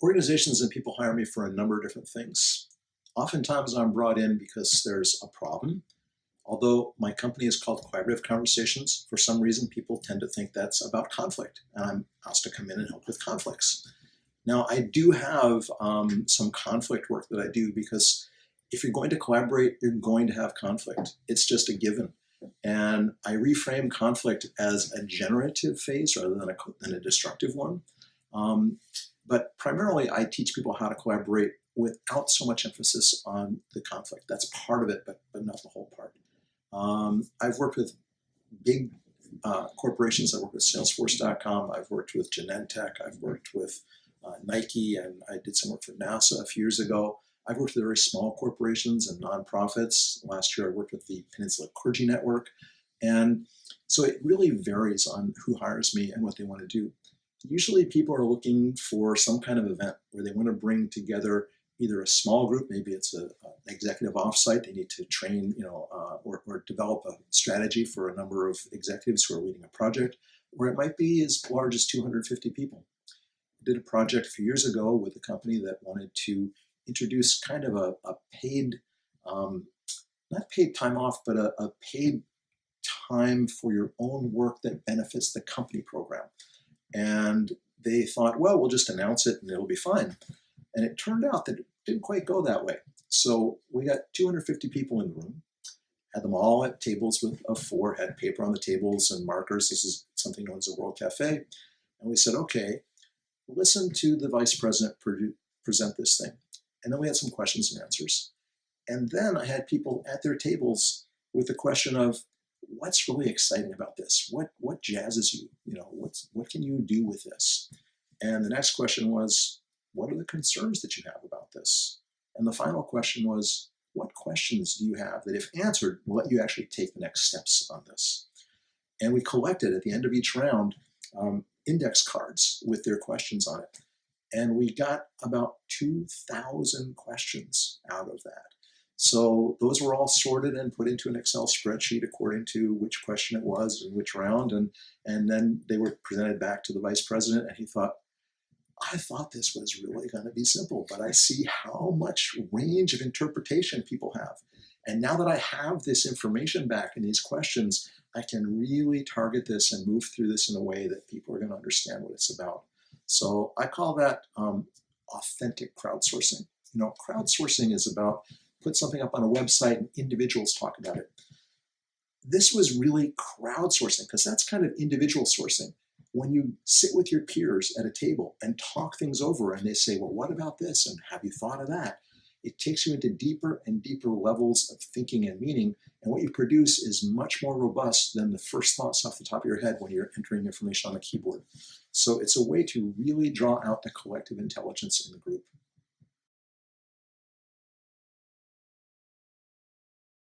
Organizations and people hire me for a number of different things. Oftentimes I'm brought in because there's a problem. Although my company is called Collaborative Conversations, for some reason people tend to think that's about conflict, and I'm asked to come in and help with conflicts. Now, I do have some conflict work that I do because if you're going to collaborate, you're going to have conflict. It's just a given. And I reframe conflict as a generative phase rather than a destructive one. But primarily, I teach people how to collaborate without so much emphasis on the conflict. That's part of it, but not the whole part. I've worked with big corporations. I've worked with Salesforce.com. I've worked with Genentech. I've worked with Nike, and I did some work for NASA a few years ago. I've worked with very small corporations and nonprofits. Last year, I worked with the Peninsula Clergy Network. And so it really varies on who hires me and what they want to do. Usually people are looking for some kind of event where they want to bring together either a small group, maybe it's an executive offsite, they need to train, or develop a strategy for a number of executives who are leading a project, or it might be as large as 250 people. I did a project a few years ago with a company that wanted to introduce kind of a paid, not paid time off, but a paid time for your own work that benefits the company program. And they thought, well, we'll just announce it and it'll be fine. And it turned out that it didn't quite go that way. So we got 250 people in the room, had them all at tables of four, had paper on the tables and markers. This is something known as a World Cafe. And we said, okay, listen to the vice president present this thing. And then we had some questions and answers. And then I had people at their tables with the question of, what's really exciting about this? What jazzes you? What can you do with this? And the next question was, what are the concerns that you have about this? And the final question was, what questions do you have that, if answered, will let you actually take the next steps on this? And we collected at the end of each round index cards with their questions on it. And we got about 2,000 questions out of that. So those were all sorted and put into an Excel spreadsheet according to which question it was and which round. And then they were presented back to the vice president, and he thought, I thought this was really going to be simple, but I see how much range of interpretation people have. And now that I have this information back in these questions, I can really target this and move through this in a way that people are going to understand what it's about. So I call that authentic crowdsourcing. Crowdsourcing is about put something up on a website and individuals talk about it. This was really crowdsourcing because that's kind of individual sourcing. When you sit with your peers at a table and talk things over and they say, well, what about this? And have you thought of that? It takes you into deeper and deeper levels of thinking and meaning. And what you produce is much more robust than the first thoughts off the top of your head when you're entering information on a keyboard. So it's a way to really draw out the collective intelligence in the group.